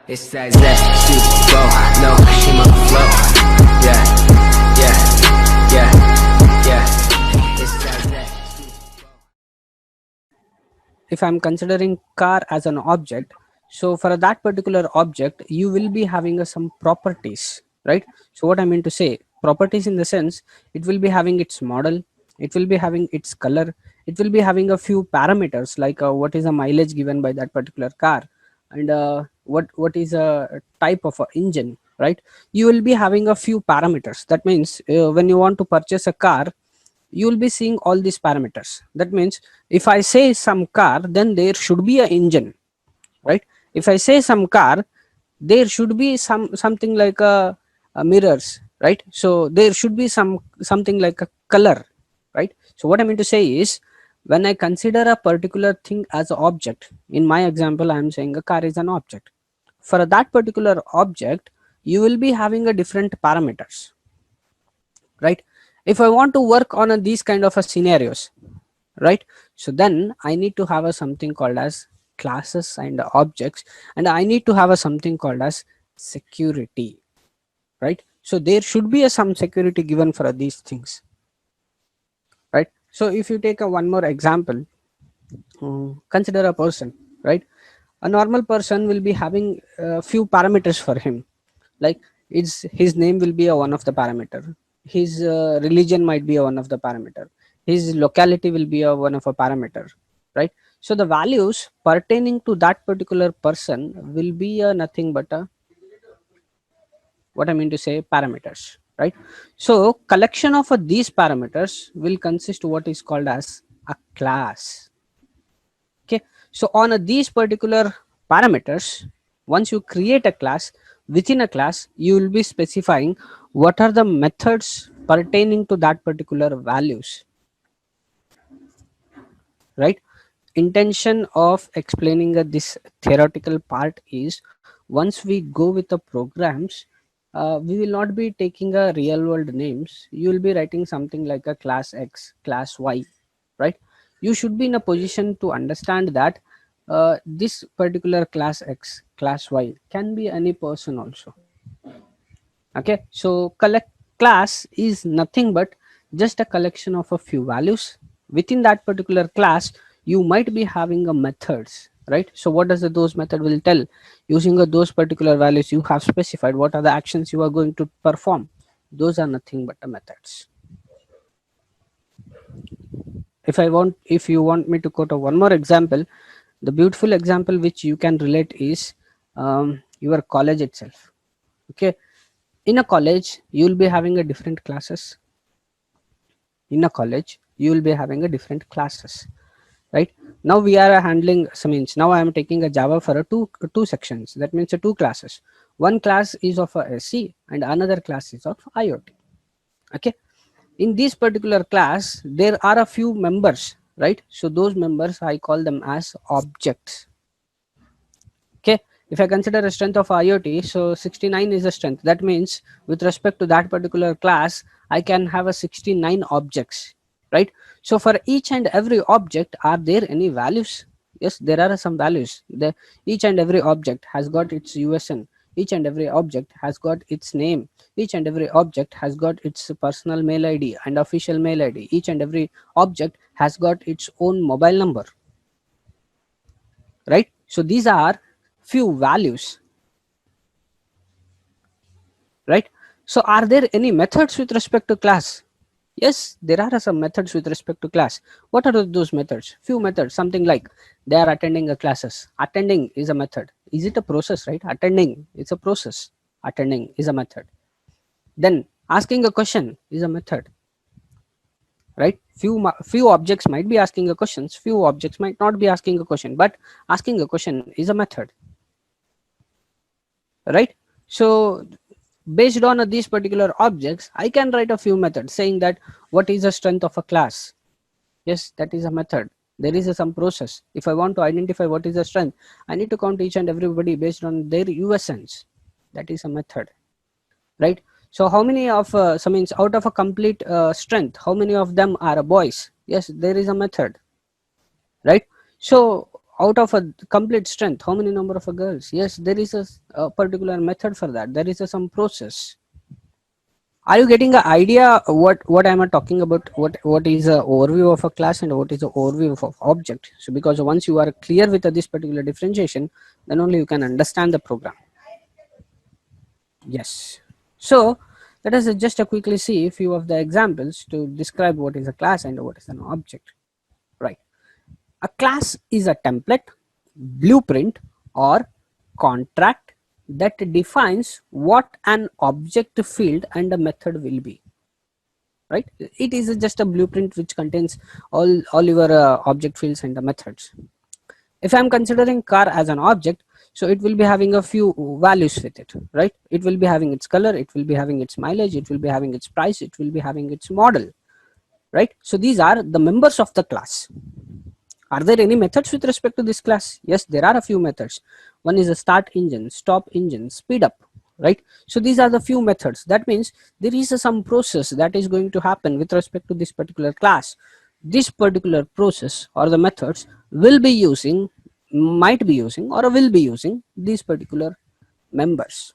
It's that she go, no, she must flow. Yeah, yeah, yeah, yeah. It's that If I'm considering car as an object, so for that particular object you will be having some properties, right? So what I mean to say, properties in the sense, it will be having its model, it will be having its color, it will be having a few parameters like what is the mileage given by that particular car, and what is a type of a engine, right? You will be having a few parameters. That means when you want to purchase a car, you will be seeing all these parameters. That means if I say some car, then there should be a engine, right? If I say some car, there should be something like a mirrors, right? So there should be something like a color, right? So what I mean to say is, when I consider a particular thing as an object, in my example I am saying a car is an object. For that particular object, you will be having a different parameters, right? If I want to work on these kind of a scenarios, right, so then I need to have a something called as classes and objects, and I need to have a something called as security, right? So there should be some security given for these things, right? So if you take a one more example, consider a person, right? A normal person will be having a few parameters for him, like his name will be a one of the parameter, his religion might be a one of the parameter, his locality will be a one of a parameter, right? So the values pertaining to that particular person will be nothing but a, what I mean to say, parameters, right? So collection of these parameters will consist what is called as a class. Okay, so on these particular parameters, once you create a class, within a class you will be specifying what are the methods pertaining to that particular values, right? Intention of explaining this theoretical part is, once we go with the programs, we will not be taking a real world names. You will be writing something like a class X, class Y, right? You should be in a position to understand that this particular class X, class Y can be any person also. Okay, so collect class is nothing but just a collection of a few values. Within that particular class, you might be having a methods, right? So what does those method will tell? Using those particular values you have specified, what are the actions you are going to perform. Those are nothing but the methods. If you want me to quote one more example, the beautiful example which you can relate is your college itself. Okay, in a college you will be having a different classes. In a college you will be having a different classes, right? Now we are handling some, means now I am taking a Java for a two sections. That means two classes. One class is of a SC and another class is of IoT. Okay, in this particular class there are a few members, right? So those members I call them as objects. Okay, if I consider a strength of IoT, so 69 is a strength. That means with respect to that particular class I can have a 69 objects, right? So for each and every object, are there any values? Yes, there are some values. Each and every object has got its USN, each and every object has got its name, each and every object has got its personal mail ID and official mail ID, each and every object has got its own mobile number, right? So these are few values, right? So are there any methods with respect to class? Yes, there are some methods with respect to class. What are those methods? Few methods, something like they are attending a classes. Attending is a method. Is it a process, right? Attending is a process. Attending is a method. Then asking a question is a method, right? Few objects might be asking a questions, few objects might not be asking a question, but asking a question is a method, right? So based on these particular objects I can write a few methods saying that what is the strength of a class. Yes, that is a method. There is some process. If I want to identify what is the strength, I need to count each and everybody based on their USNs. That is a method, right? So how many of some means out of a complete strength, how many of them are boys? Yes, there is a method, right? So out of a complete strength, how many number of girls? Yes, there is a particular method for that. There is some process. Are you getting an idea what am I talking about? What is a overview of a class and what is the overview of object? So because once you are clear with this particular differentiation, then only you can understand the program. Yes. So let us just quickly see a few of the examples to describe what is a class and what is an object. Right. A class is a template, blueprint, or contract that defines what an object field and a method will be. Right? It is just a blueprint which contains all your object fields and the methods. If I'm considering car as an object, so it will be having a few values with it, right? It will be having its color, it will be having its mileage, it will be having its price, it will be having its model, right? So these are the members of the class. Are there any methods with respect to this class? Yes, there are a few methods. One is a start engine, stop engine, speed up, right? So these are the few methods. That means there is some process that is going to happen with respect to this particular class. This particular process or the methods will be using, might be using, or will be using these particular members,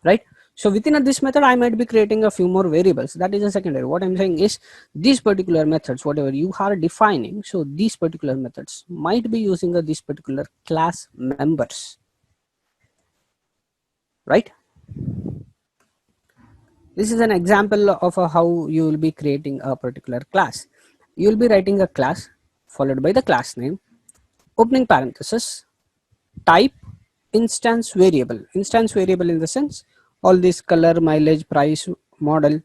right? So within this method, I might be creating a few more variables. That is a secondary. What I'm saying is these particular methods, whatever you are defining, so these particular methods might be using this particular class members, right? This is an example of how you will be creating a particular class. You will be writing a class followed by the class name, opening parenthesis, type, instance variable. Instance variable in the sense all this color, mileage, price, model,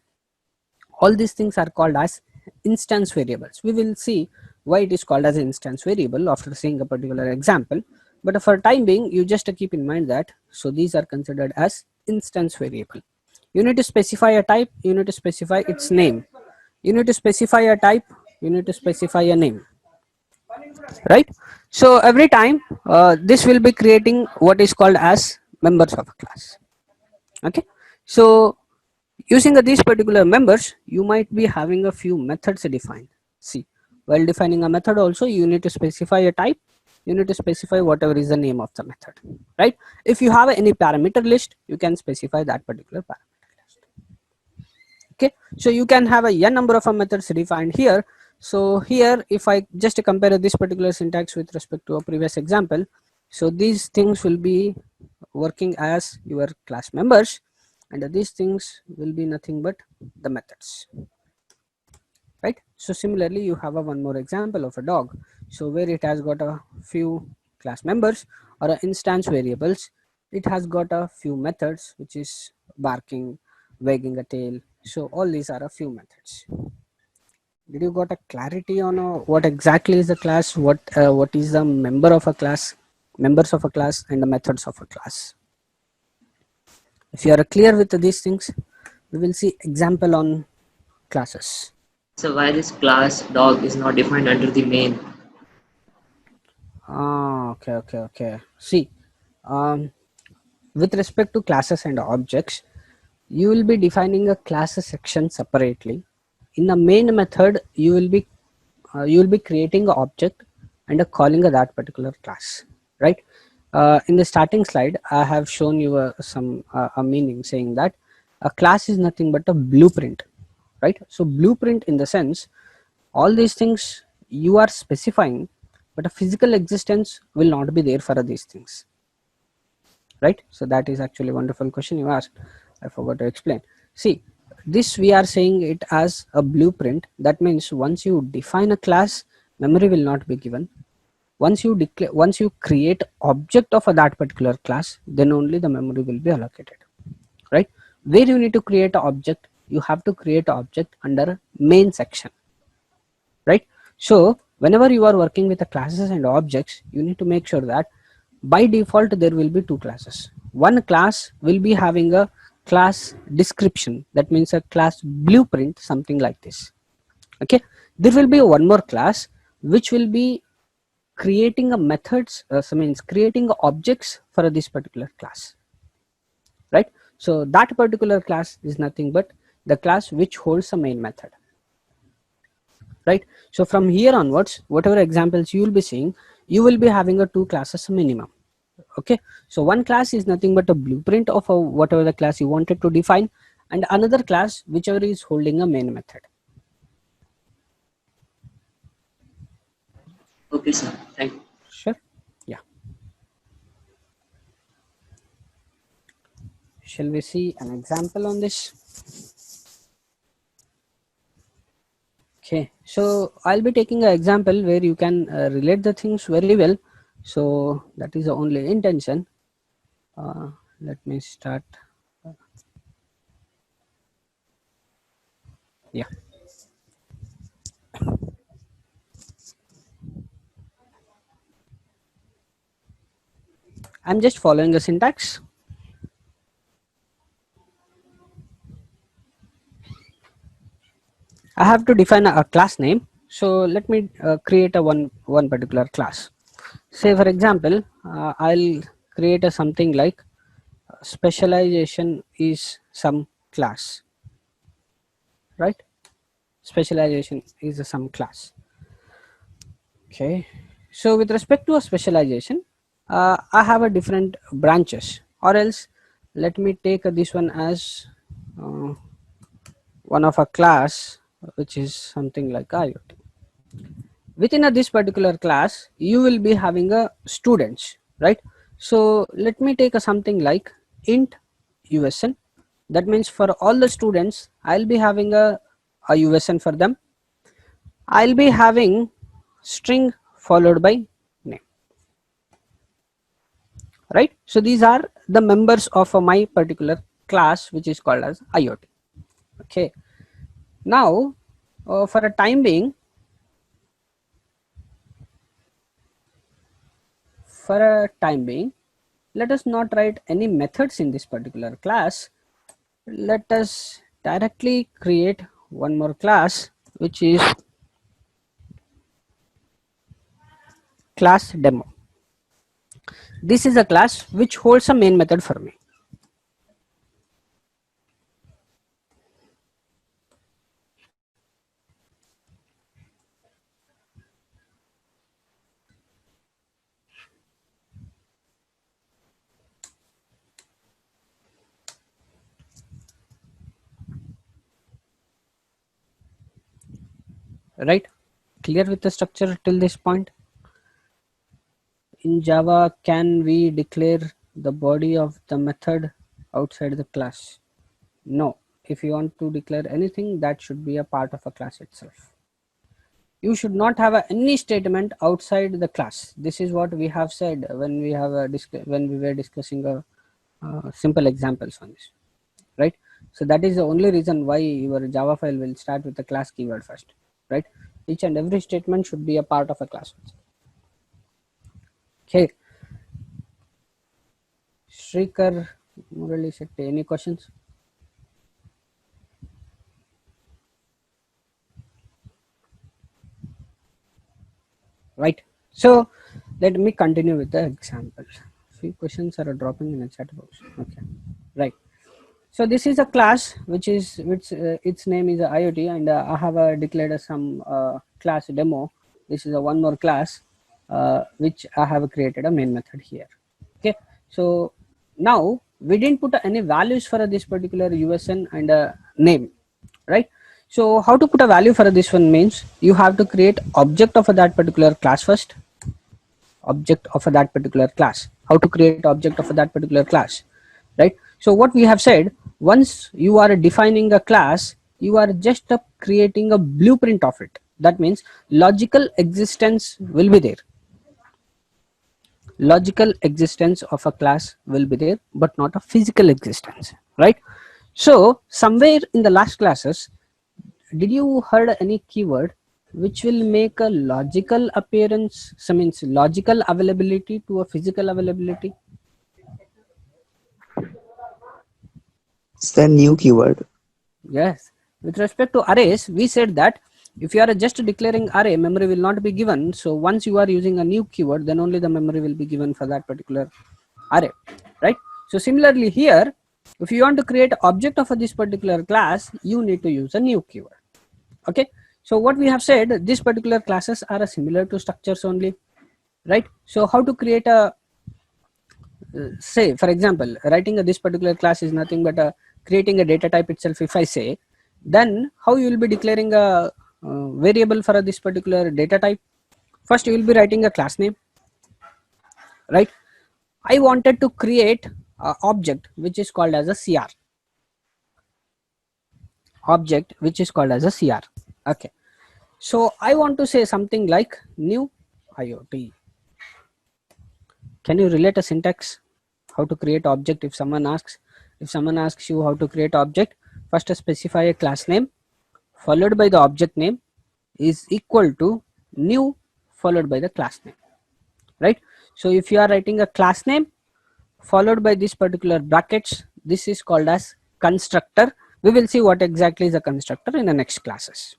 all these things are called as instance variables. We will see why it is called as an instance variable after seeing a particular example. But for time being, you just keep in mind that so these are considered as instance variable. You need to specify a type, you need to specify its name. You need to specify a type, you need to specify a name, right? So every time this will be creating what is called as members of a class. Okay, so using these particular members, you might be having a few methods defined. See, while defining a method also, you need to specify a type, you need to specify whatever is the name of the method, right? If you have any parameter list, you can specify that particular parameter list. Okay, so you can have a n number of methods defined here. So here, if I just compare this particular syntax with respect to a previous example, so these things will be working as your class members, and these things will be nothing but the methods, right? So similarly, you have one more example of a dog, so where it has got a few class members or instance variables. It has got a few methods, which is barking, wagging a tail. So all these are a few methods. Did you got a clarity on what exactly is a class, what is the member of a class, members of a class, and the methods of a class? If you are clear with these things, we will see example on classes. So why this class dog is not defined under the main? Okay. See, with respect to classes and objects, you will be defining a class section separately. In the main method, you will be creating an object and calling that particular class, right? In the starting slide, I have shown you a meaning saying that a class is nothing but a blueprint, right? So blueprint in the sense, all these things you are specifying, but a physical existence will not be there for these things, right? So that is actually a wonderful question you asked. I forgot to explain. See, this we are saying it as a blueprint. That means once you define a class, memory will not be given. Once you create object of that particular class, then only the memory will be allocated, right? Where you need to create an object, you have to create an object under main section, right? So whenever you are working with the classes and objects, you need to make sure that by default there will be two classes. One class will be having a class description, that means a class blueprint, something like this. Okay, there will be one more class which will be creating a methods, means creating objects for this particular class, right? So that particular class is nothing but the class which holds a main method. right? So from here onwards, whatever examples you will be seeing, you will be having a 2 classes minimum. Okay, so one class is nothing but a blueprint of whatever the class you wanted to define, and another class whichever is holding a main method. Okay, sir. Thank you. Sure. Yeah. Shall we see an example on this? Okay, so I'll be taking an example where you can relate the things very well. So that is the only intention. Let me start. Yeah. I'm just following the syntax. I have to define a class name. So let me create a one particular class. Say for example, I'll create a something like specialization is some class, right? Specialization is a some class. Okay, so with respect to a specialization, I have a different branches, or else let me take this one as uh, one of a class which is something like IoT. Within this particular class, you will be having a students, right? So let me take a something like int USN. That means for all the students, I'll be having a USN for them. I'll be having string followed by name, right? So these are the members of my particular class which is called as IoT. Okay, now for a time being, let us not write any methods in this particular class. Let us directly create one more class which is class demo. This is a class which holds a main method for me. Right? Clear with the structure till this point? In Java, can we declare the body of the method outside the class? No. If you want to declare anything, that should be a part of a class itself. You should not have any statement outside the class. This is what we have said when we have when we were discussing simple examples on this, right? So that is the only reason why your Java file will start with the class keyword first, right? Each and every statement should be a part of a class. Okay. Shrikar, Murali Shetty, any questions? Right. So let me continue with the example. Few questions are dropping in the chat box. Okay. Right. So this is a class which its name is IoT, and I have declared some class demo. This is a one more class which I have created a main method here. Okay. So now we didn't put any values for this particular USN and name, right? So how to put a value for this one means you have to create object of that particular class first. Object of that particular class. How to create object of that particular class, right? So what we have said, once you are defining a class, you are just creating a blueprint of it. That means logical existence will be there. Logical existence of a class will be there, but not a physical existence, right? So somewhere in the last classes, did you heard any keyword which will make a logical appearance, so means logical availability to a physical availability? It's the new keyword. Yes. With respect to arrays, we said that if you are just declaring array, memory will not be given. So once you are using a new keyword, then only the memory will be given for that particular array, right? So similarly here, if you want to create object of this particular class, you need to use a new keyword. Okay. So what we have said, these particular classes are similar to structures only, right? So how to create a say, for example, writing this particular class is nothing but creating a data type itself. If I say, then how you will be declaring a variable for this particular data type? First you will be writing a class name, right? I wanted to create a object which is called as a CR, object which is called as a CR. Okay, so I want to say something like new IoT. Can you relate a syntax how to create object? If someone asks you how to create object, first specify a class name followed by the object name is equal to new followed by the class name, right? So if you are writing a class name followed by this particular brackets, this is called as constructor. We will see what exactly is a constructor in the next classes,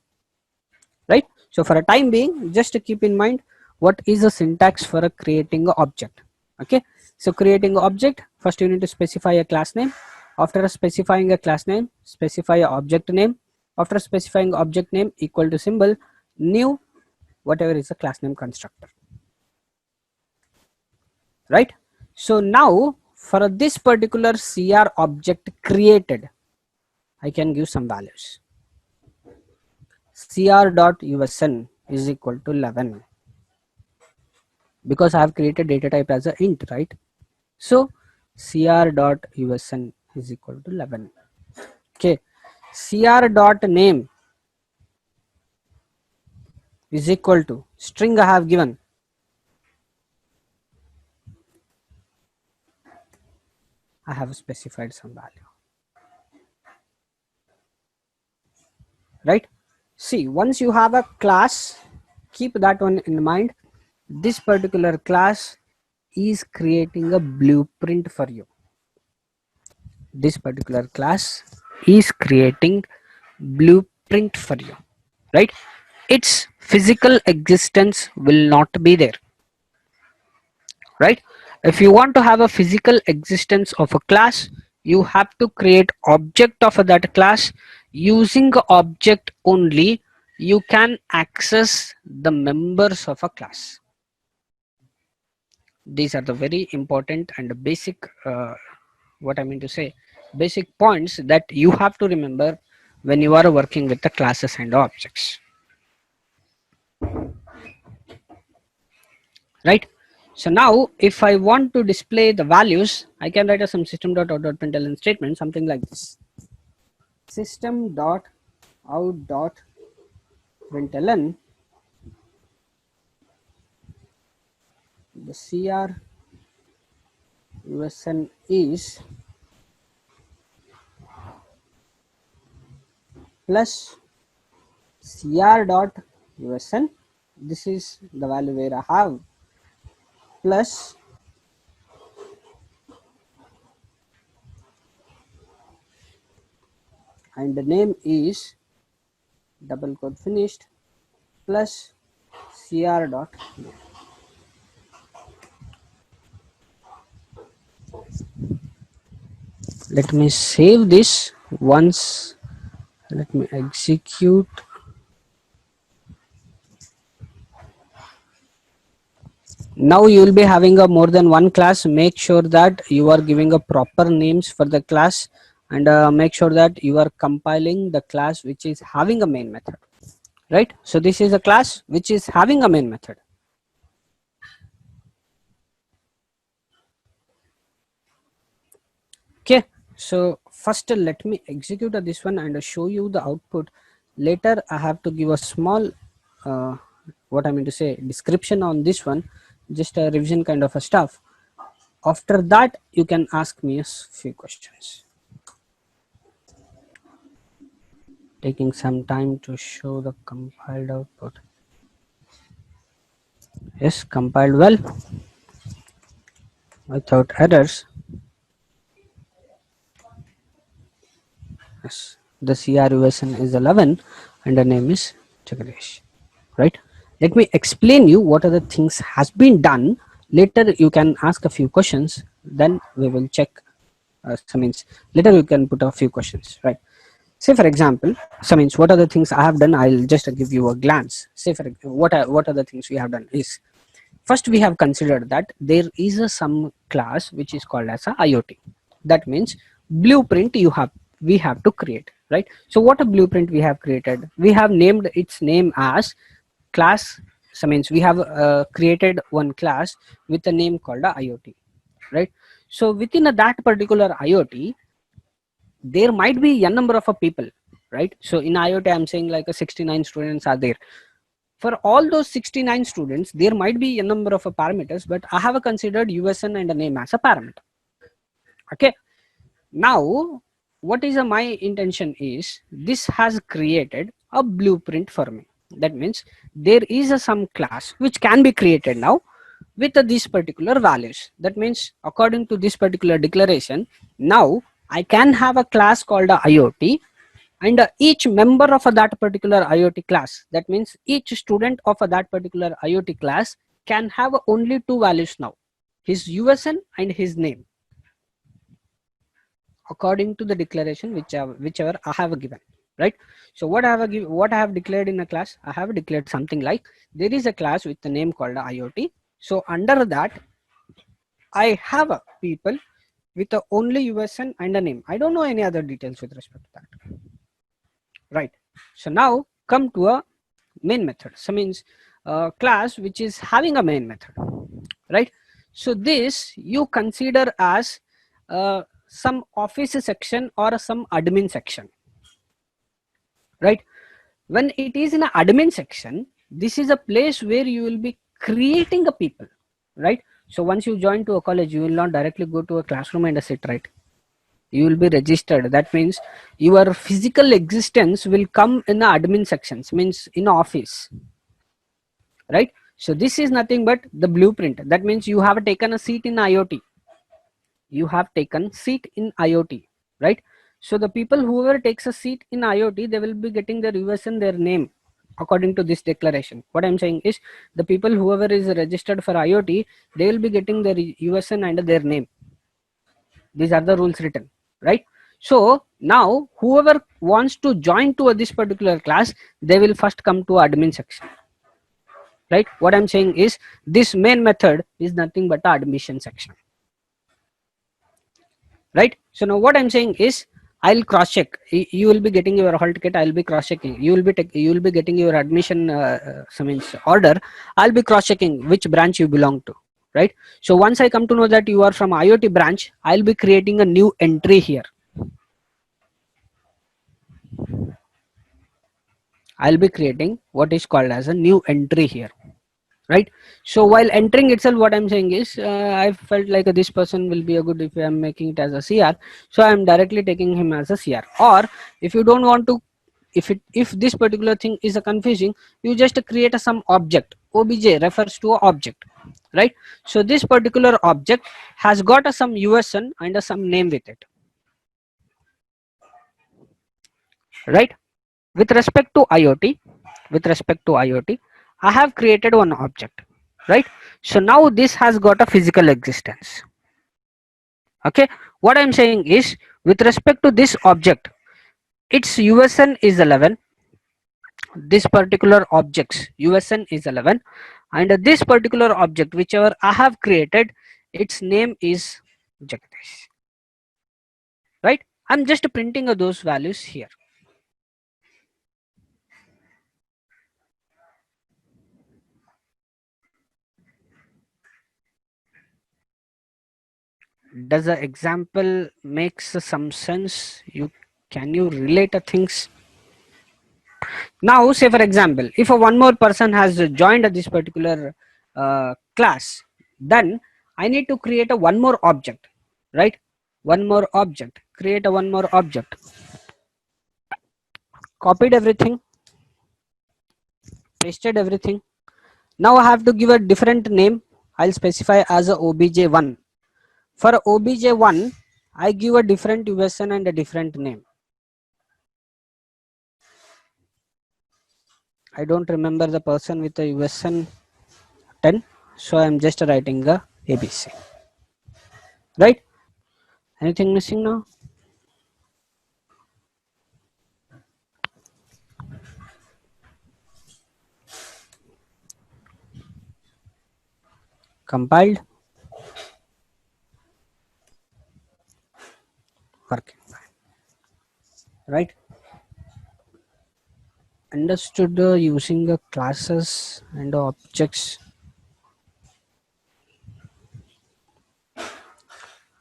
right? So for a time being, just to keep in mind what is the syntax for creating an object. Okay, so creating an object, first you need to specify a class name. After specifying a class name, specify a object name. After specifying object name, equal to symbol new whatever is the class name constructor, right? So now for this particular CR object created, I can give some values. cr.usn is equal to 11 because I have created data type as a int, right? So cr.usn is equal to 11. Okay, cr.name is equal to string I have given. I have specified some value, right? See, once you have a class, keep that one in mind. This particular class is creating a blueprint for you. This particular class is creating blueprint for you, right? Its physical existence will not be there, right? If you want to have a physical existence of a class, you have to create object of that class. Using object only, you can access the members of a class. These are the very important and basic what I mean to say, basic points that you have to remember when you are working with the classes and objects, right? So now if I want to display the values, I can write some system.out.println statement, something like this. System.out.println the CR USN is plus CR.USN, this is the value where I have, plus and the name is double quote finished plus CR.name. Let me save this once. Let me execute. Now you will be having a more than one class. Make sure that you are giving a proper names for the class, and make sure that you are compiling the class which is having a main method, right? So this is a class which is having a main method. Okay, so first let me execute this one and show you the output. Later I have to give a small what I mean to say description on this one, just a revision kind of a stuff. After that you can ask me a few questions. Taking some time to show the compiled output. Yes, compiled well without errors. Yes, the CRUSN is 11 and the name is Jagadish, right? Let me explain you what are the things has been done. Later you can ask a few questions, then we will check. Later you can put a few questions, right? Say for example, so means what are the things I have done? I'll just give you a glance. Say for what are the things we have done is, first we have considered that there is a some class which is called as a IoT. That means blueprint we have to create, right? So what a blueprint we have created? We have named its name as class. So means we have created one class with a name called a IoT, right? So within that particular IoT, there might be a number of people, right? So in IoT, I'm saying like a 69 students are there. For all those 69 students, there might be a number of parameters, but I have considered USN and a name as a parameter. Okay. Now, what is my intention is, this has created a blueprint for me. That means there is some class which can be created now with these particular values. That means according to this particular declaration, now I can have a class called a IoT, and each member of that particular IoT class, that means each student of that particular IoT class can have only two values now, his USN and his name, according to the declaration whichever I have given, right? So what I have declared in a class, I have declared something like, there is a class with the name called IoT. So under that, I have a people with the only USN and a name. I don't know any other details with respect to that, right? So now come to a main method. So means class which is having a main method, right? So this you consider as some office section or some admin section, right? When it is in an admin section, this is a place where you will be creating a people, right? So once you join to a college, you will not directly go to a classroom and sit, right? You will be registered. That means your physical existence will come in the admin sections, means in office, right? So this is nothing but the blueprint. That means you have taken a seat in IoT. You have taken seat in IoT, right? So the people whoever takes a seat in IoT, they will be getting their USN, their name, according to this declaration. What I'm saying is, the people whoever is registered for IoT, they will be getting their USN and their name. These are the rules written, right? So now whoever wants to join to this particular class, they will first come to admin section, right? What I'm saying is, this main method is nothing but the admission section, right? So now what I'm saying is, I'll cross check. You will be getting your hall ticket. I'll be cross checking. You will be getting your admission means order. I'll be cross checking which branch you belong to, right? So once I come to know that you are from IoT branch, I'll be creating a new entry here. I'll be creating what is called as a new entry here, right? So while entering itself, what I'm saying is, I felt like this person will be a good if I'm making it as a CR, so I'm directly taking him as a CR. Or if you don't want to, if this particular thing is a confusing, you just create some object. Obj refers to an object, right? So this particular object has got some USN and some name with it, right? With respect to IoT, I have created one object, right? So now this has got a physical existence. Okay, what I'm saying is, with respect to this object, its USN is 11. This particular object's USN is 11, and this particular object whichever I have created, its name is Jagdish, right? I'm just printing those values here. Does the example makes some sense? Can you relate things? Now say for example, if one more person has joined this particular class, then I need to create a one more object, right? One more object, create a one more object. Copied everything, pasted everything. Now I have to give a different name. I'll specify as a obj1. For obj1, I give a different USN and a different name. I don't remember the person with the USN 10, so I'm just writing the ABC, right? Anything missing now? compiled, working fine, right? Understood using the classes and the objects.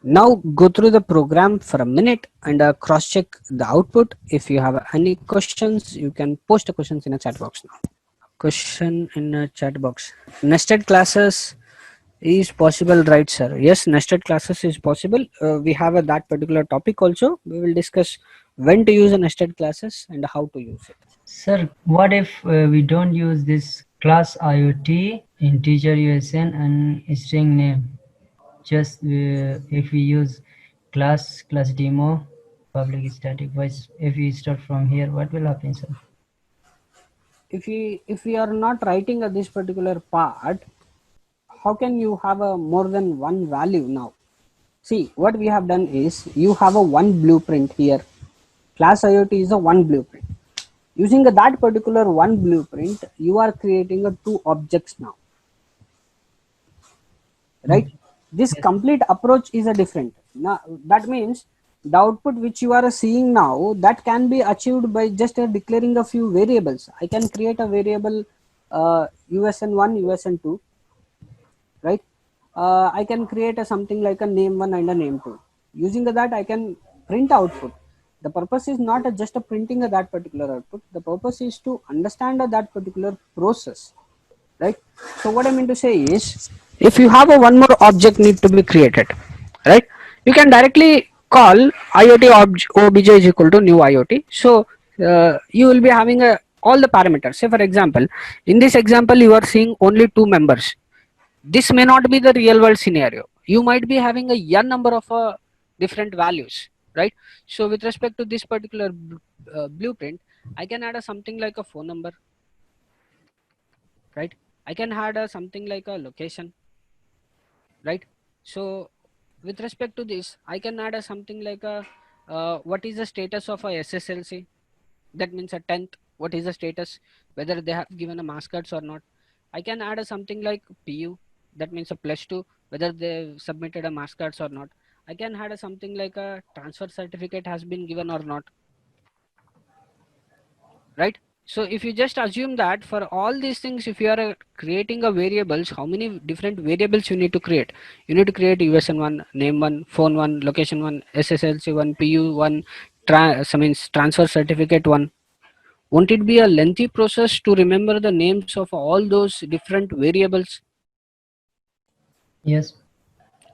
Now go through the program for a minute and cross check the output. If you have any questions, you can post the questions in a chat box now. Question in a chat box. Nested classes is possible, right, sir? Yes, nested classes is possible. We have that particular topic also. We will discuss when to use a nested classes and how to use it. Sir, what if we don't use this class IoT, integer USN, and string name? Just if we use class demo, public static voice. If we start from here, what will happen, sir? If we are not writing this particular part, how can you have a more than one value now? See, what we have done is you have a one blueprint here. Class IoT is a one blueprint. Using that particular one blueprint, you are creating a two objects now, right? This complete approach is a different. Now that means the output which you are seeing now, that can be achieved by just declaring a few variables. I can create a variable usn1 usn2, right? I can create something like a name1 and a name2. Using that I can print output. The purpose is not just printing that particular output. The purpose is to understand that particular process, right? So what I mean to say is, if you have a one more object need to be created, right, you can directly call IoT obj is equal to new IoT. So you will be having all the parameters. Say for example, in this example you are seeing only two members. This may not be the real world scenario. You might be having a n number of different values, right? So with respect to this particular blueprint, I can add something like a phone number, right? I can add something like a location, right? So with respect to this, I can add something like a what is the status of a SSLC? That means a 10th. What is the status? Whether they have given a mass cards or not. I can add something like PU. That means a +2. Whether they submitted a mass cards or not. I can add something like a transfer certificate has been given or not, right? So if you just assume that for all these things, if you are creating a variables, how many different variables you need to create? You need to create usn1, name1, phone1, location1, SSLC1, PU1, means transfer certificate 1. Won't it be a lengthy process to remember the names of all those different variables? Yes.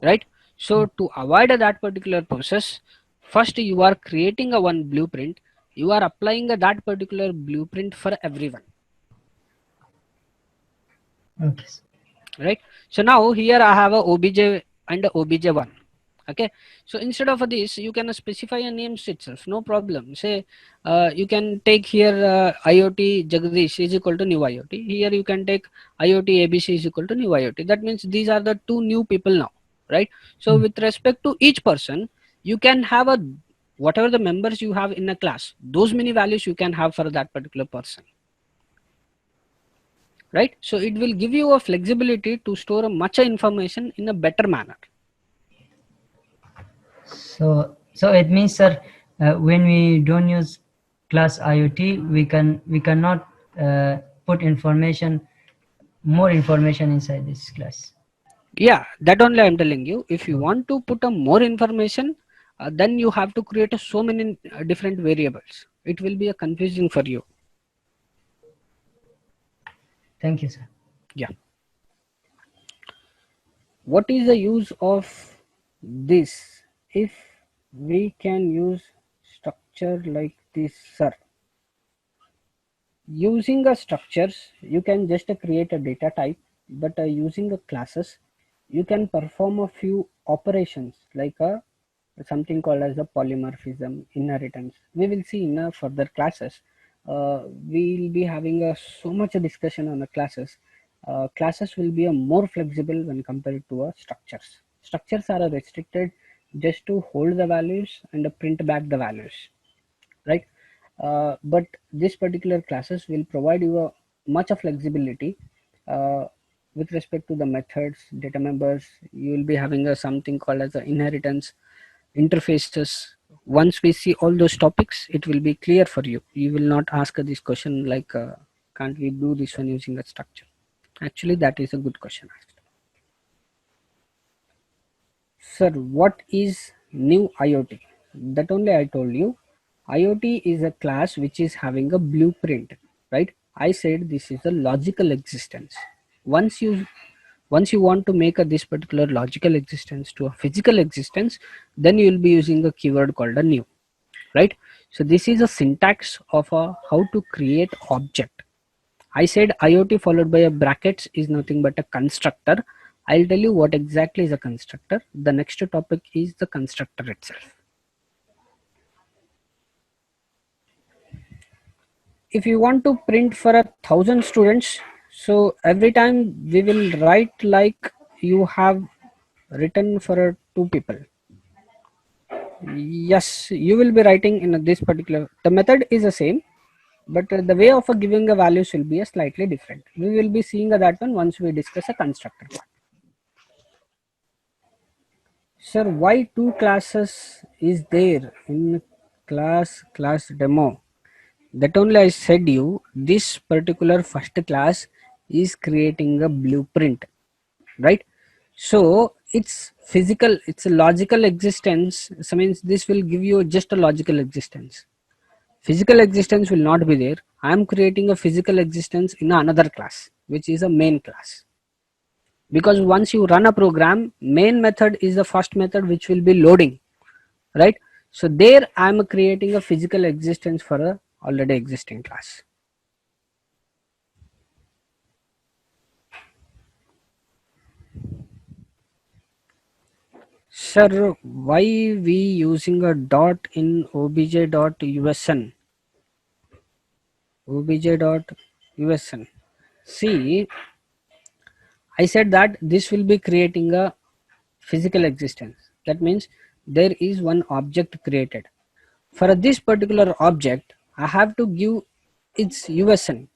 Right? So to avoid that particular process, first you are creating a one blueprint. You are applying that particular blueprint for everyone. Okay. Right? So now here I have a obj and a obj1. Okay, so instead of this you can specify a names itself, no problem. Say you can take here IoT Jagdish is equal to new IoT. Here you can take IoT ABC is equal to new IoT. That means these are the two new people now, right? So with respect to each person, you can have a whatever the members you have in a class, those many values you can have for that particular person, right? So it will give you a flexibility to store a much information in a better manner. So it means, sir, when we don't use class IoT, we cannot put more information inside this class. Yeah, that only I'm telling you. If you want to put a more information, then you have to create so many different variables. It will be a confusing for you. Thank you, sir. Yeah. What is the use of this? If we can use structure like this, sir. Using a structures, you can just create a data type, but using the classes, you can perform a few operations like something called as a polymorphism, inheritance. We will see in further classes. We'll be having so much discussion on the classes. Classes will be more flexible when compared to structures. Structures are restricted just to hold the values and print back the values, right? But this particular classes will provide you a much of flexibility, with respect to the methods, data members, you will be having a something called as the inheritance, interfaces. Once we see all those topics, it will be clear for you. You will not ask this question like, can't we do this one using a structure? Actually, that is a good question asked. Sir, what is new IoT? That only I told you. IoT is a class which is having a blueprint, right? I said this is a logical existence. Once you want to make this particular logical existence to a physical existence, then you will be using a keyword called a new, right? So this is a syntax of a how to create object. I said IoT followed by a brackets is nothing but a constructor. I'll tell you what exactly is a constructor. The next topic is the constructor itself. If you want to print for 1,000 students, so every time we will write like you have written for 2 people. Yes, you will be writing in this particular, the method is the same, but the way of giving a values will be a slightly different. We will be seeing that one once we discuss a constructor part. Sir, why 2 classes is there in class demo? That only I said you, this particular first class is creating a blueprint, right? So it's physical, it's a logical existence. So means this will give you just a logical existence. Physical existence will not be there. I am creating a physical existence in another class, which is a main class. Because once you run a program, main method is the first method which will be loading, right? So there I am creating a physical existence for a already existing class. Sir, why we using a dot in obj.usn? Obj.usn. See, I said that this will be creating a physical existence. That means there is one object created. For this particular object, I have to give its usn,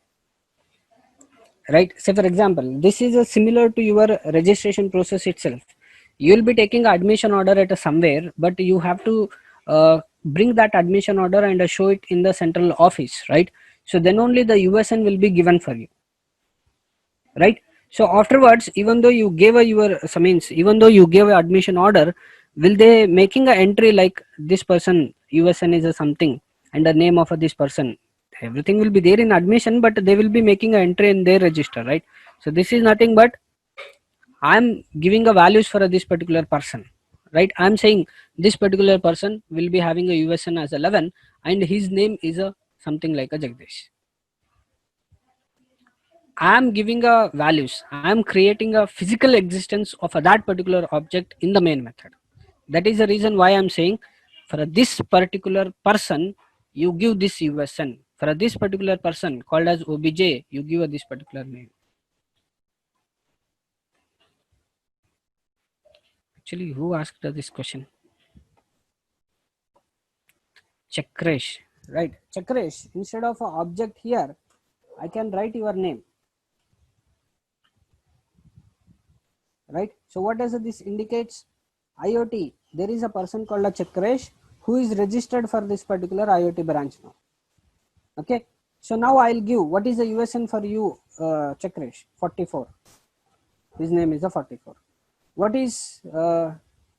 right? Say for example, this is a similar to your registration process itself. You will be taking admission order at a somewhere, but you have to bring that admission order and show it in the central office, right? So then only the usn will be given for you, right? So afterwards, even though you gave a your means, even though you gave a admission order, will they making a entry like this person usn is a something and the name of this person? Everything will be there in admission, but they will be making an entry in their register, right? So this is nothing but I'm giving a values for this particular person, right? I'm saying this particular person will be having a usn as 11 and his name is a something like a Jagdish. I am giving a values. I am creating a physical existence of that particular object in the main method. That is the reason why I am saying for this particular person, you give this usn. For this particular person called as obj, you give this particular name. Actually, who asked this question? Chakresh, right? Chakresh, instead of an object here, I can write your name. Right? So what does this indicates? IoT, there is a person called a Chakresh who is registered for this particular IoT branch now. Okay, so now I'll give what is the usn for you, Chakresh? 44. His name is a 44. What is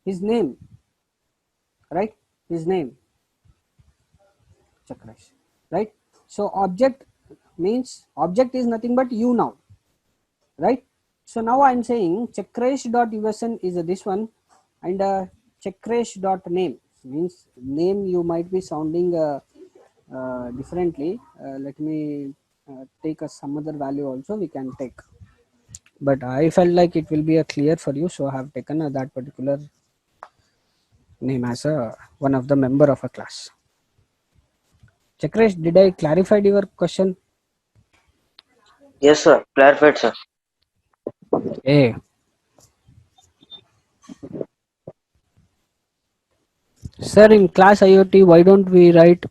his name? Right? His name Chakresh. Right? So object means object is nothing but you now. Right? So now I am saying chakresh.usn is this one, and chakresh.name means name you might be sounding differently. Let me take some other value also we can take. But I felt like it will be clear for you, so I have taken that particular name as one of the member of a class. Chakresh, did I clarify your question? Yes, sir. Clarified, sir. Hey. Sir, in class IoT, why don't we write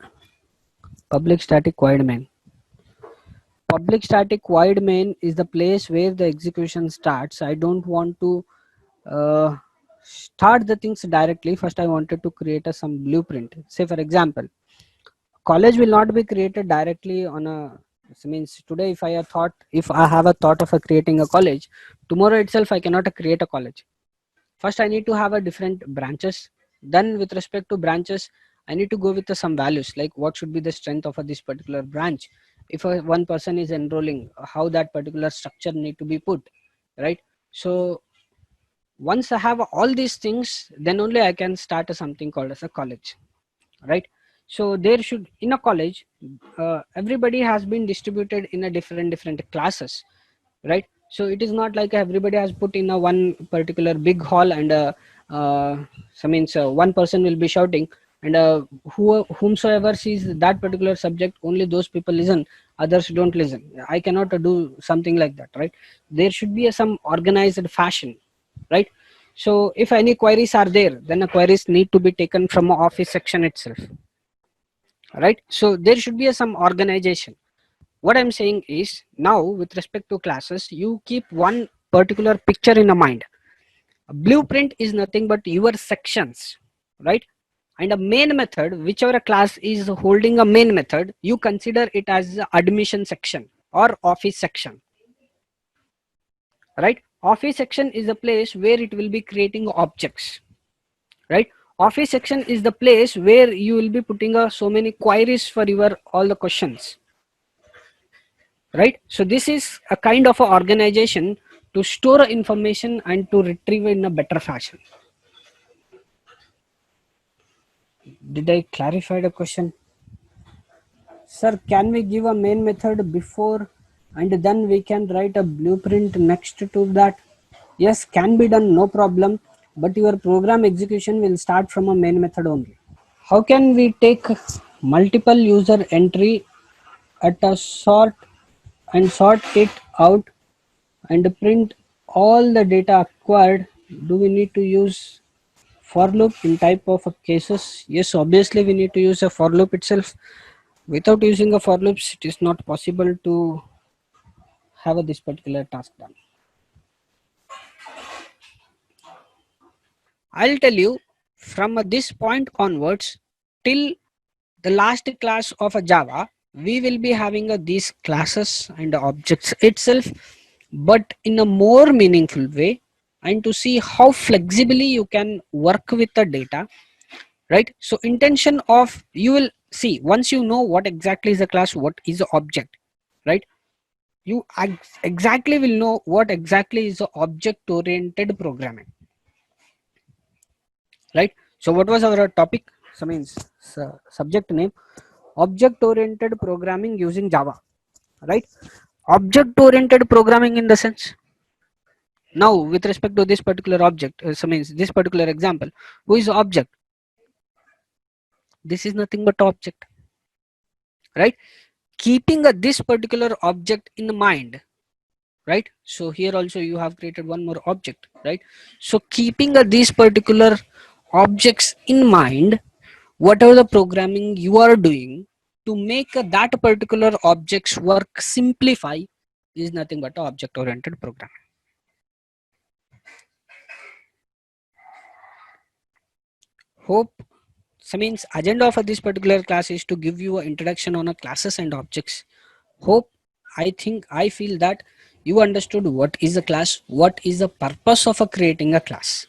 public static void main? public static void main is the place where the execution starts. I don't want to start the things directly. First I wanted to create some blueprint. Say for example, college will not be created directly on a, so means today if I have a thought of creating a college, tomorrow itself I cannot create a college. First I need to have a different branches. Then with respect to branches, I need to go with some values, like what should be the strength of this particular branch. If one person is enrolling, how that particular structure need to be put, right? So once I have all these things, then only I can start something called as a college, right? So there should, in a college, everybody has been distributed in a different classes, right? So it is not like everybody has put in a one particular big hall, and so means one person will be shouting, and whomsoever sees that particular subject, only those people listen, others don't listen. I cannot do something like that, right? There should be some organized fashion, right? So if any queries are there, then the queries need to be taken from a office section itself, right? So there should be some organization. What I'm saying is, now with respect to classes, you keep one particular picture in a mind. A blueprint is nothing but your sections, right? And a main method, whichever class is holding a main method, you consider it as the admission section or office section, right? Office section is the place where it will be creating objects, right? Office section is the place where you will be putting so many queries for your all the questions, right? So this is a kind of a organization to store information and to retrieve in a better fashion. Did I clarify the question? Sir, can we give a main method before and then we can write a blueprint next to that? Yes, can be done, no problem, but your program execution will start from a main method only. How can we take multiple user entry at a sort and sort it out and print all the data acquired? Do we need to use for loop in type of cases? Yes, obviously we need to use a for loop itself. Without using a for loops, it is not possible to have this particular task done. I'll tell you, from this point onwards till the last class of a Java, we will be having these classes and objects itself, but in a more meaningful way, and to see how flexibly you can work with the data, right? So intention of, you will see, once you know what exactly is a class, what is the object, right? You exactly will know what exactly is the object oriented programming, right? So what was our topic? So means subject name, object oriented programming using Java, right? Object oriented programming in the sense, now with respect to this particular object, so means this particular example, who is object? This is nothing but object, right? Keeping this particular object in mind, right? So here also you have created one more object, right? So keeping these particular objects in mind, whatever the programming you are doing to make that particular objects work simplify, is nothing but object oriented programming. Hope, so means agenda of this particular class is to give you an introduction on classes and objects. Hope, I feel that you understood what is a class, what is the purpose of creating a class,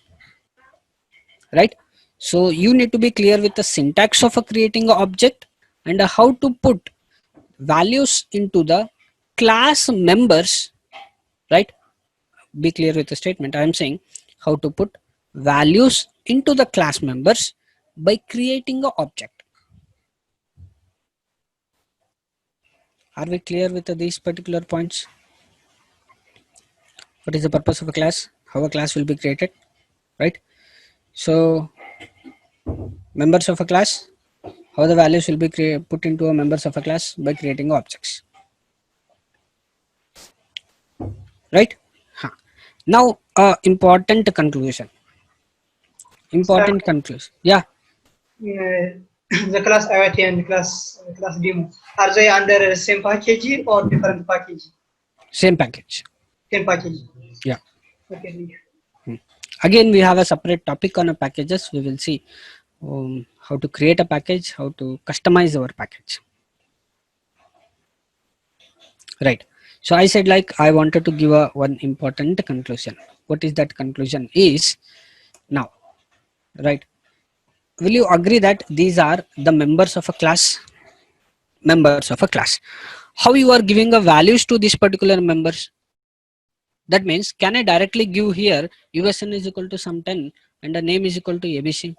right? So you need to be clear with the syntax of creating an object and how to put values into the class members, right? Be clear with the statement. I am saying how to put values into the class members by creating an object. Are we clear with these particular points? What is the purpose of a class? How a class will be created, right? So members of a class, how the values will be put into a members of a class by creating objects, right? Now important conclusion. Yeah. the class IoT and class demo, are they under same package or different package? Same package. Same package. Yeah. Okay, thank you. Again, we have a separate topic on packages. We will see how to create a package, how to customize our package. Right. So I said like I wanted to give one important conclusion. What is that conclusion is now, right? Will you agree that these are the members of a class? Members of a class. How you are giving a values to these particular members? That means, can I directly give here USN is equal to some 10 and the name is equal to ABC?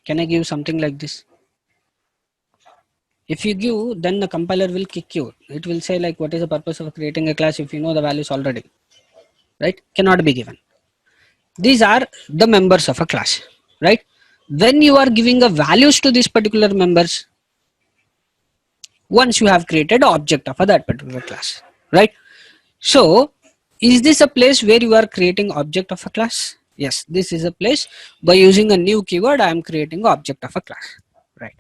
Can I give something like this? If you give, then the compiler will kick you. It will say like, what is the purpose of creating a class if you know the values already, right? Cannot be given. These are the members of a class, right? When you are giving a values to these particular members, once you have created an object of that particular class, right? So is this a place where you are creating object of a class? Yes, this is a place. By using a new keyword, I am creating object of a class, right?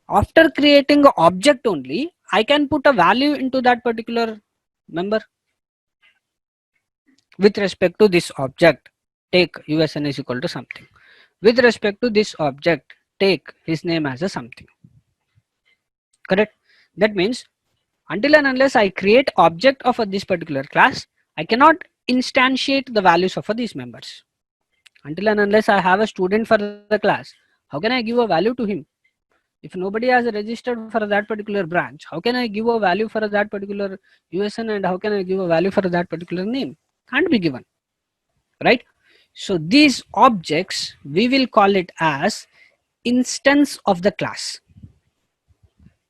After creating an object only, I can put a value into that particular member with respect to this object. Take USN is equal to something. With respect to this object, take his name as a something. Correct? That means until and unless I create object of this particular class, I cannot instantiate the values of these members. Until and unless I have a student for the class, how can I give a value to him? If nobody has registered for that particular branch, how can I give a value for that particular USN and how can I give a value for that particular name? Can't be given, right? So these objects, we will call it as instance of the class.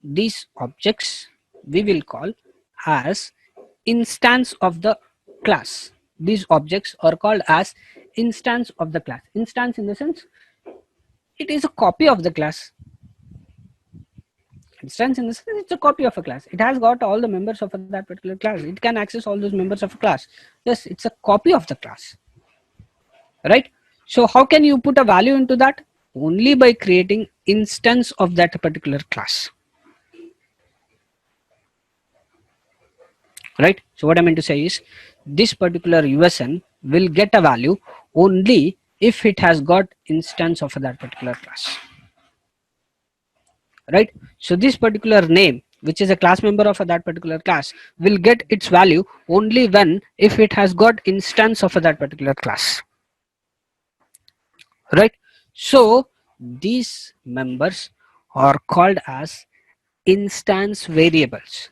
These objects we will call as instance of the class. These objects are called as instance of the class. Instance in the sense, it is a copy of the class. Instance in the sense, it's a copy of a class. It has got all the members of that particular class. It can access all those members of a class. Yes, it's a copy of the class, right? So how can you put a value into that? Only by creating instance of that particular class, right? So what I mean to say is this particular USN will get a value only if it has got instance of that particular class, right? So this particular name, which is a class member of that particular class, will get its value only when if it has got instance of that particular class, right? So these members are called as instance variables.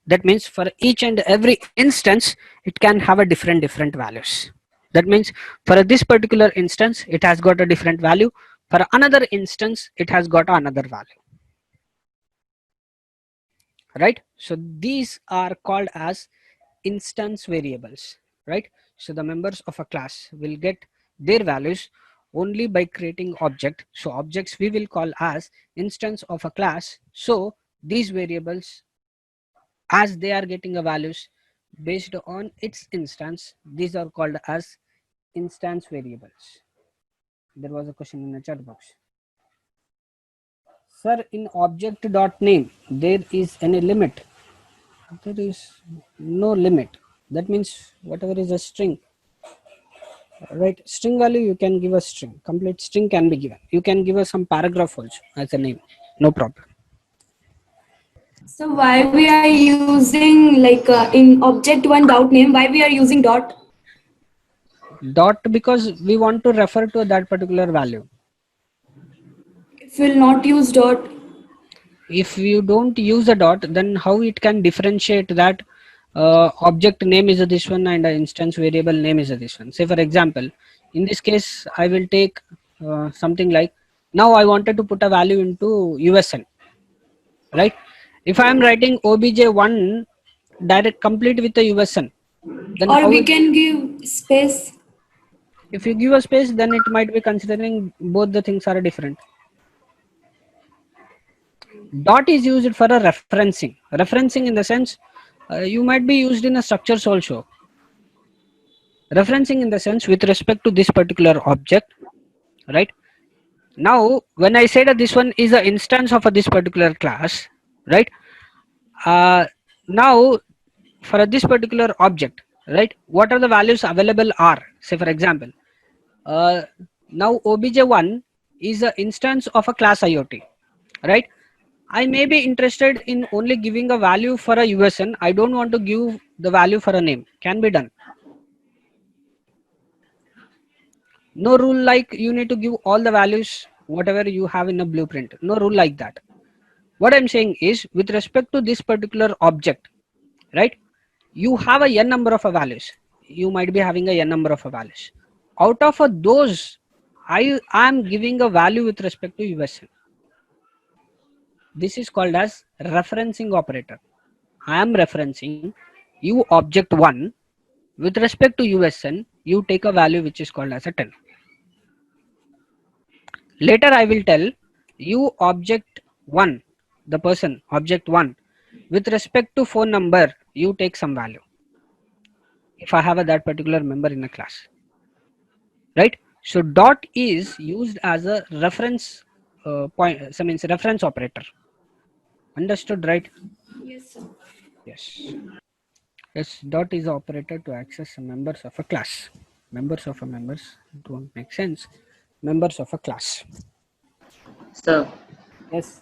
That means for each and every instance, it can have a different values. That means for this particular instance, it has got a different value. For another instance, it has got another value, right? So these are called as instance variables, right? So the members of a class will get their values only by creating object. So objects we will call as instance of a class. So these variables, as they are getting a values based on its instance, these are called as instance variables. There was a question in the chat box. Sir, in object.name, there is any limit? There is no limit. That means whatever is a string, right? String value, you can give a string. Complete string can be given. You can give us some paragraph also as a name. No problem. So why we are using like in object one dot name, why we are using dot? Dot because we want to refer to that particular value. If we'll not use dot. If you don't use a dot, then how it can differentiate that object name is this one and instance variable name is this one. Say for example, in this case, I will take something like, now I wanted to put a value into USN, right? If I am writing obj1 direct complete with the USN, then Or we can give space. If you give a space, then it might be considering both the things are different. Dot is used for a referencing. Referencing in the sense, you might be used in a structures also. Referencing in the sense with respect to this particular object, right? Now, when I say that this one is an instance of this particular class, right? Now, for this particular object, right? What are the values available are, say for example, uh, now obj1 is an instance of a class IoT, right? I may be interested in only giving a value for a USN. I don't want to give the value for a name. Can be done. No rule like you need to give all the values whatever you have in a blueprint. No rule like that. What I'm saying is with respect to this particular object, right? You have a n number of values. You might be having a n number of values. Out of those, I am giving a value with respect to USN. This is called as referencing operator. I am referencing u object 1 with respect to USN. You take a value which is called as a 10. Later I will tell you object 1, the person object 1 with respect to phone number, you take some value if I have that particular member in a class, right? So dot is used as a reference point, so means reference operator. Understood, right? Yes, sir. Yes. Yes, dot is operator to access members of a class. Members of a members don't make sense. Members of a class. So, Yes.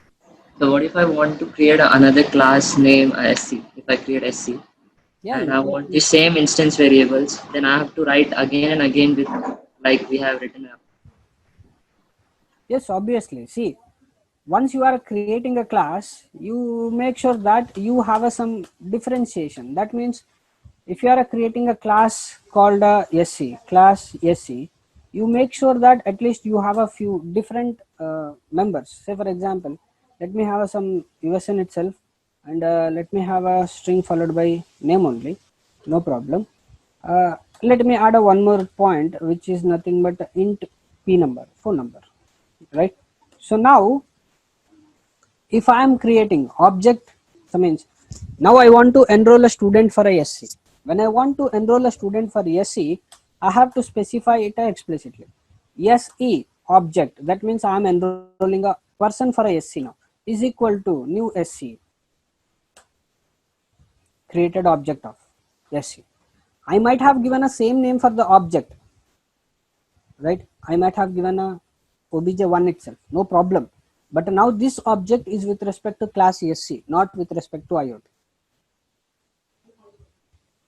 so what if I want to create another class name SC? If I create SC Yeah, and you I can. want the same instance variables, then I have to write again and again with like we have written up. Yes, obviously. See, once you are creating a class, you make sure that you have some differentiation. That means if you are creating a class called SC, class SC, you make sure that at least you have a few different members. Say for example, let me have some USN itself, and let me have a string followed by name only. No problem. Let me add one more point, which is nothing but int p number, phone number, right? So now if I am creating object, that means now I want to enroll a student for a SC. When I want to enroll a student for SC, I have to specify it explicitly. SE object, that means I am enrolling a person for a SC now, is equal to new SC, created object of SC. I might have given a same name for the object, right? I might have given a obj1 itself, no problem. But now this object is with respect to class SC, not with respect to IoT,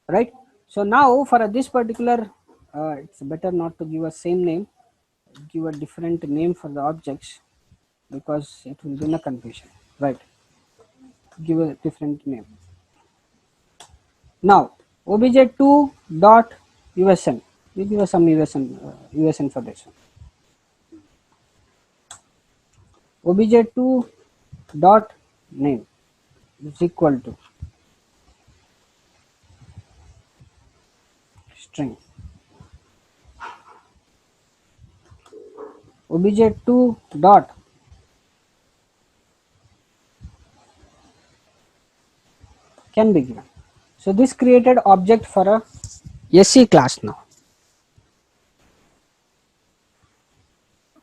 right? So now for this particular, it's better not to give a same name, give a different name for the objects because it will be a confusion, right? Give a different name. Now obj2 dot USN, we give us some USN for this one. obj2 dot name is equal to string obj2 dot can be given. So this created object for a SC class now.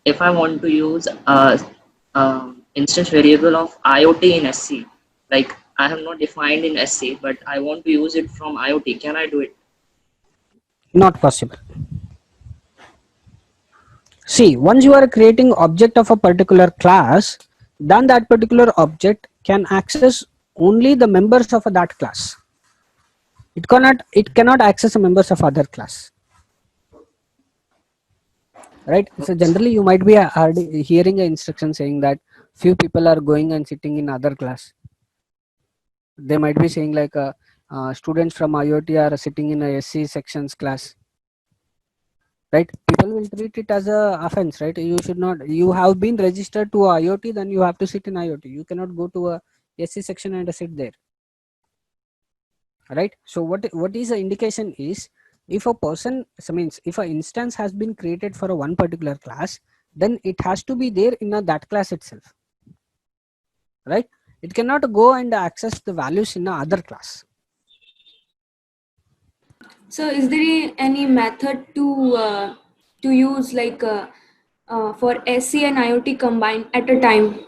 If I want to use instance variable of IoT in SC, like I have not defined in SC, but I want to use it from IoT, can I do it? Not possible. See, once you are creating object of a particular class, then that particular object can access only the members of that class. It cannot access the members of other class. Right? So generally you might be hearing an instruction saying that few people are going and sitting in other class. They might be saying like students from IoT are sitting in a SC sections class. Right? People will treat it as a offense, right? You should not, you have been registered to IoT, then you have to sit in IoT. You cannot go to a SC section and sit there. Right? So what is the indication is, if a person, so means if an instance has been created for a one particular class, then it has to be there in that class itself, right? It cannot go and access the values in a other class. So is there any method to use like for SC and IoT combined at a time?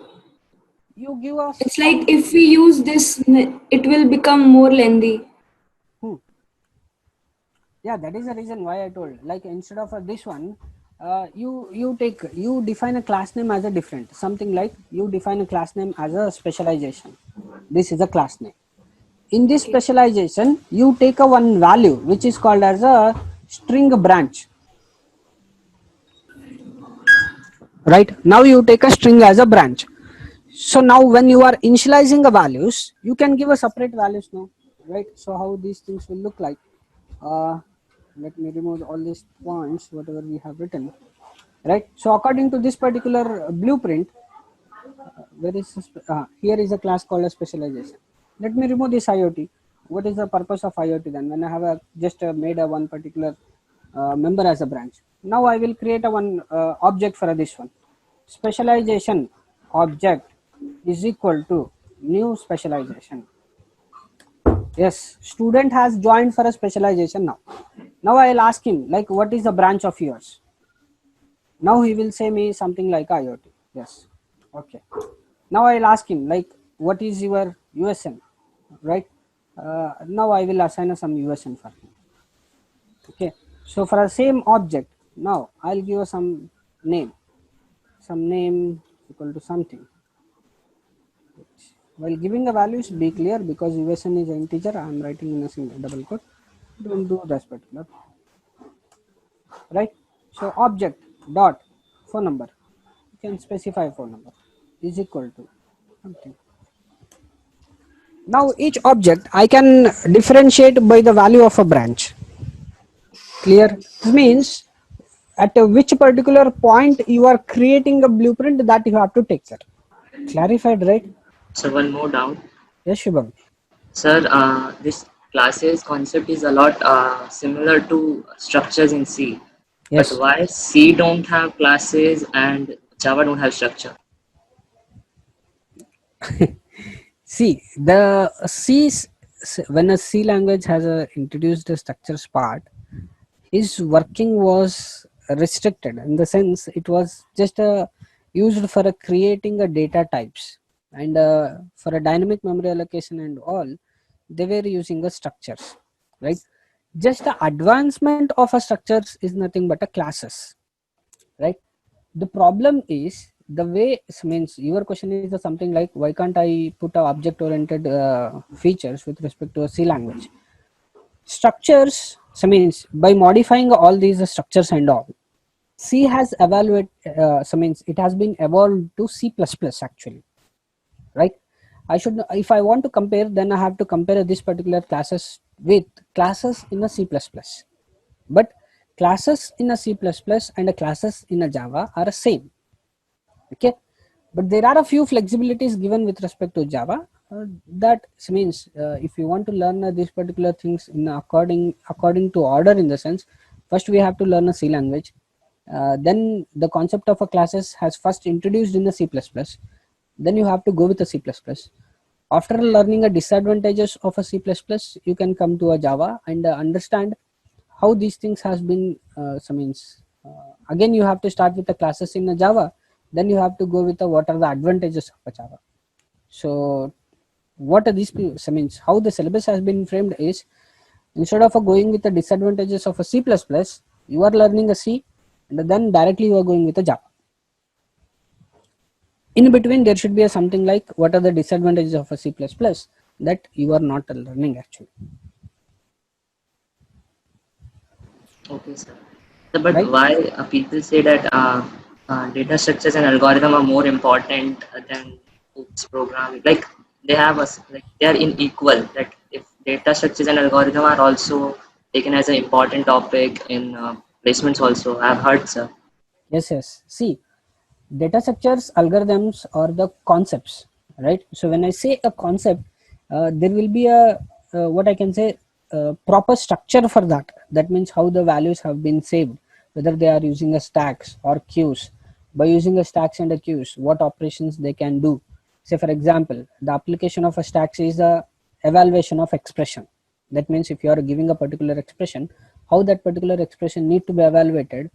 You give us It's some. like if we use this, it will become more lengthy. Hmm. Yeah, that is the reason why I told, like instead of this one, you define a class name as a different, something like you define a class name as a specialization. This is a class name. In this Okay. specialization, you take a one value which is called as a string branch. Right now you take a string as a branch. So now when you are initializing the values, you can give a separate values now, right? So how these things will look like. uh, Let me remove all these points whatever we have written, right? So according to this particular blueprint, where is this, here is a class called a specialization. Let me remove this IoT. What is the purpose of IoT then? When I have a just made a one particular member as a branch, now I will create a one object for this one. Specialization object is equal to new specialization. Yes, student has joined for a specialization now. Now I'll ask him like, what is the branch of yours? Now he will say me something like IoT. Yes. Okay. Now I'll ask him like, what is your USN? Right. Now I will assign some USN for him. Okay. So for the same object, now I'll give some name. Some name equal to something. While giving the values, be clear because USN is an integer. I am writing in a single double quote. Don't do that particular. Right. So object dot phone number. You can specify phone number is equal to something. Now each object I can differentiate by the value of a branch. Clear? This means at which particular point you are creating a blueprint that you have to take care. Clarified, right? So one more doubt. Yes, Shubham. Sir, this classes concept is a lot similar to structures in C. But Yes. why C don't have classes and Java don't have structure? See, the when a C language has introduced a structures part, his working was restricted in the sense it was just used for creating a data types, and for a dynamic memory allocation and all they were using the structures, right? Just the advancement of a structures is nothing but a classes, right? The problem is the way means your question is something like, why can't I put a object oriented features with respect to a C language? Structures, so means by modifying all these structures and all, C has evaluated, so means it has been evolved to C++ actually, right? I should, if I want to compare, then I have to compare this particular classes with classes in a C++. But classes in a C++ and a classes in a Java are the same. Okay, but there are a few flexibilities given with respect to Java. That means if you want to learn these particular things in according to order, in the sense, first we have to learn a C language. Then the concept of a classes has first introduced in the C++. Then you have to go with a C++. After learning the disadvantages of a C++, you can come to a Java and understand how these things has been. So means again you have to start with the classes in a Java. Then you have to go with what are the advantages of a Java. So what are these? So means how the syllabus has been framed is, instead of going with the disadvantages of a C++, you are learning a C, and then directly you are going with a Java. In between there should be something like, what are the disadvantages of a C++ that you are not learning actually. Okay, sir. But Right? why people say that data structures and algorithm are more important than OOPS programming? Like they have like they are unequal. That if data structures and algorithm are also taken as an important topic in placements, also I've heard, sir. Yes. See, data structures, algorithms, or the concepts, right? So when I say a concept, there will be a what I can say, proper structure for that. That means how the values have been saved, whether they are using a stacks or queues. By using a stacks and a queues, what operations they can do. Say for example, the application of a stacks is the evaluation of expression, That means if you are giving a particular expression, how that particular expression need to be evaluated,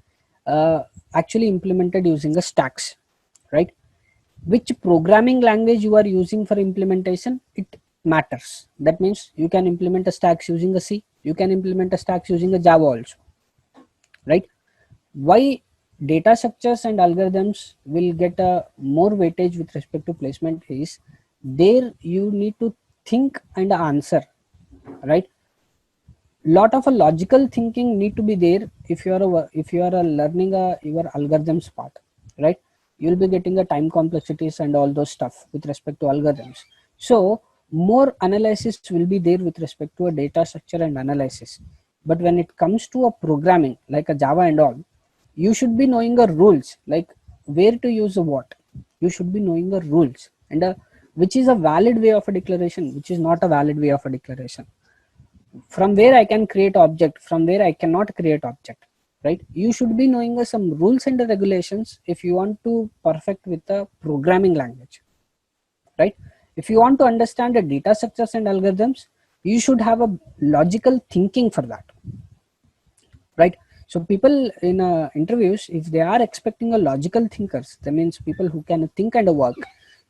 actually implemented using a stacks, right? Which programming language you are using for implementation, it matters. That means you can implement a stacks using a C, you can implement a stacks using a Java also, right? Why data structures and algorithms will get a more weightage with respect to placement is there you need to think and answer, right? Lot of a logical thinking need to be there if you are learning your algorithms part, right? You'll be getting a time complexities and all those stuff with respect to algorithms. So more analysis will be there with respect to a data structure and analysis. But when it comes to a programming like a Java and all, you should be knowing the rules, like where to use what. You should be knowing the rules and which is a valid way of a declaration, which is not a valid way of a declaration, from where I can create object, from where I cannot create object, right? You should be knowing some rules and regulations if you want to perfect with the programming language, right? If you want to understand the data structures and algorithms, you should have a logical thinking for that, right? So people in interviews, if they are expecting a logical thinkers, that means people who can think and work,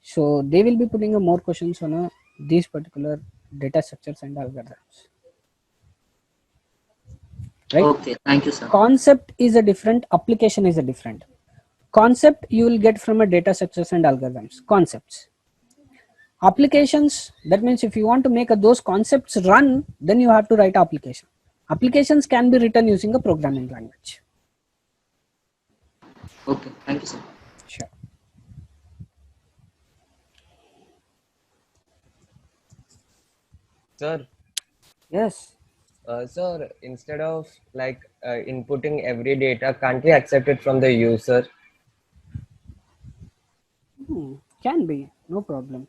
so they will be putting more questions on these particular data structures and algorithms, right? Okay, thank you, sir. Concept is a different, application is a different. Concept you will get from a data structures and algorithms, concepts. Applications, that means if you want to make those concepts run, then you have to write application. Applications can be written using a programming language. Okay, thank you, sir. Sure. Sir, Yes. sir, instead of like inputting every data, can't we accept it from the user? Can be, no problem.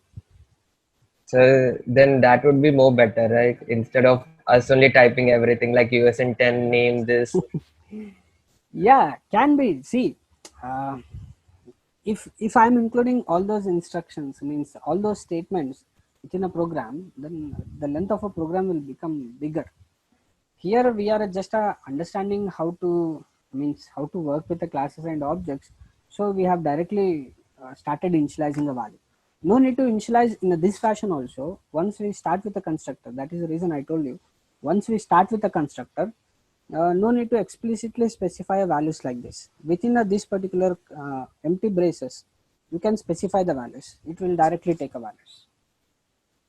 So then that would be more better, right? Instead of us only typing everything like USN 10 name this. Yeah, can be. See, if I'm including all those instructions, means all those statements within a program, then the length of a program will become bigger. Here we are just understanding how to, means how to work with the classes and objects. So we have directly started initializing a value. No need to initialize in this fashion also. Once we start with the constructor, that is the reason I told you. Once we start with the constructor, no need to explicitly specify a values like this. Within this particular empty braces, you can specify the values. It will directly take a values.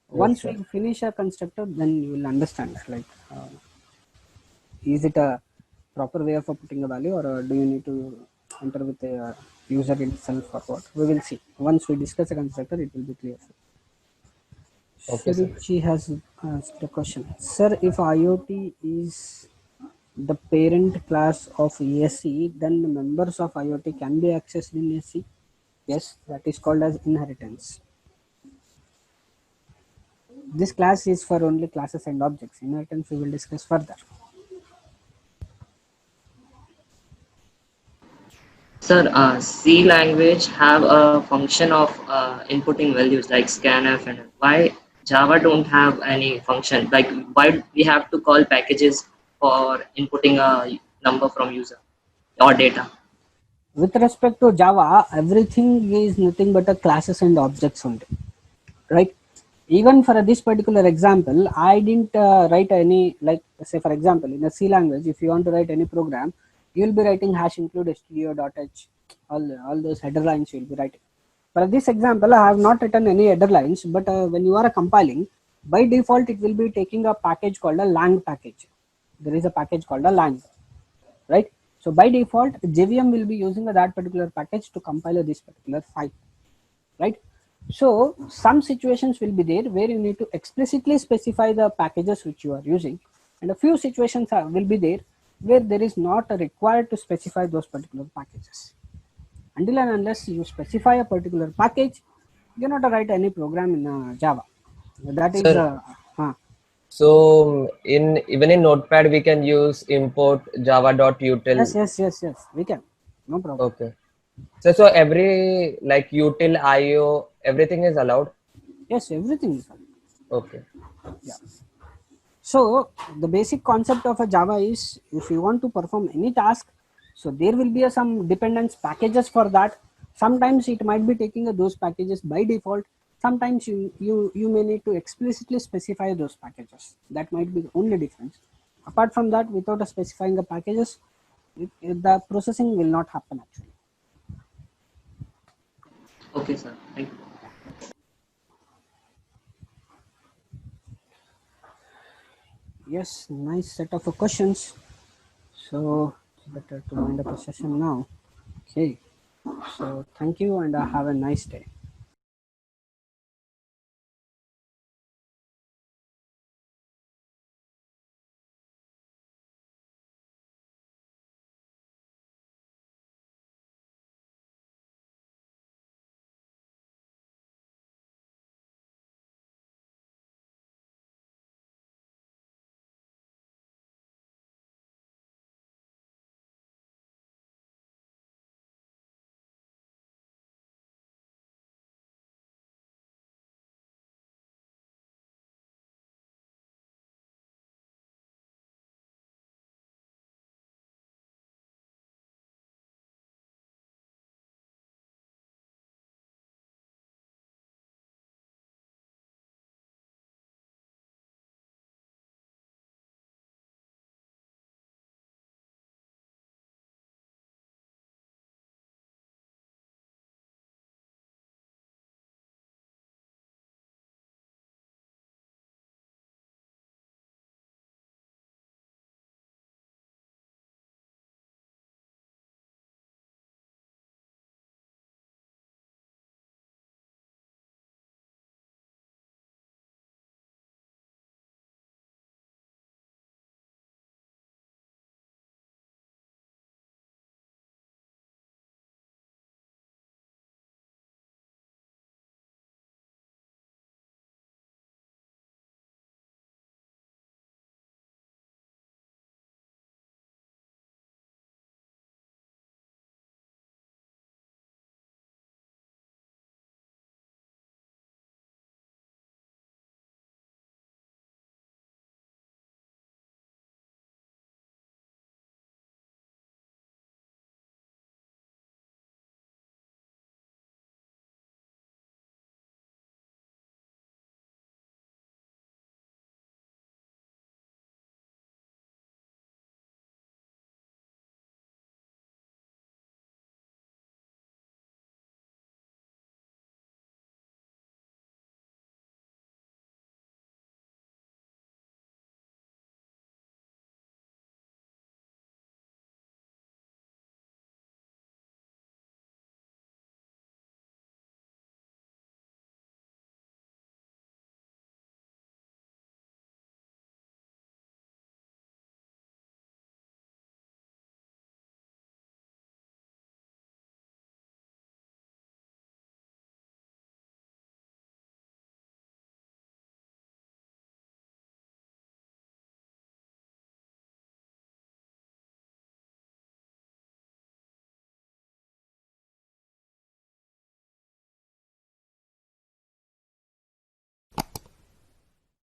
Once we finish a constructor, then you will understand like is it a proper way of putting a value, or do you need to enter with the user itself or what? We will see. Once we discuss a constructor, it will be clear. Okay, sir. She has asked a question. Sir, if IoT is the parent class of ESC, then the members of IoT can be accessed in ESC? Yes, that is called as inheritance. This class is for only classes and objects. Inheritance we will discuss further. Sir, C language have a function of inputting values like scanf, and why Java don't have any function? Like why we have to call packages for inputting a number from user or data? With respect to Java, everything is nothing but a classes and objects only, right? Even for this particular example, I didn't write any, like say for example, in a C language, if you want to write any program, you will be writing hash include stdio.h, all those header lines you will be writing. For this example, I have not written any header lines, but when you are compiling, by default, it will be taking a package called a lang package. There is a package called a lang, right? So by default, JVM will be using that particular package to compile this particular file, right? So some situations will be there where you need to explicitly specify the packages which you are using, and a few situations will be there where there is not required to specify those particular packages. Until and unless you specify a particular package, you cannot write any program in Java. That is Sir, so even in Notepad we can use import java.util. yes, we can, no problem. Okay. So every like util IO everything is allowed. Yes, everything is allowed. Okay. Yeah. So the basic concept of a Java is, if you want to perform any task, so there will be some dependence packages for that. Sometimes it might be taking those packages by default. Sometimes you may need to explicitly specify those packages. That might be the only difference. Apart from that, without specifying the packages, the processing will not happen actually. Okay, sir. Thank you. Yes, nice set of questions. So it's better to wind up the session now. Okay. So thank you and have a nice day.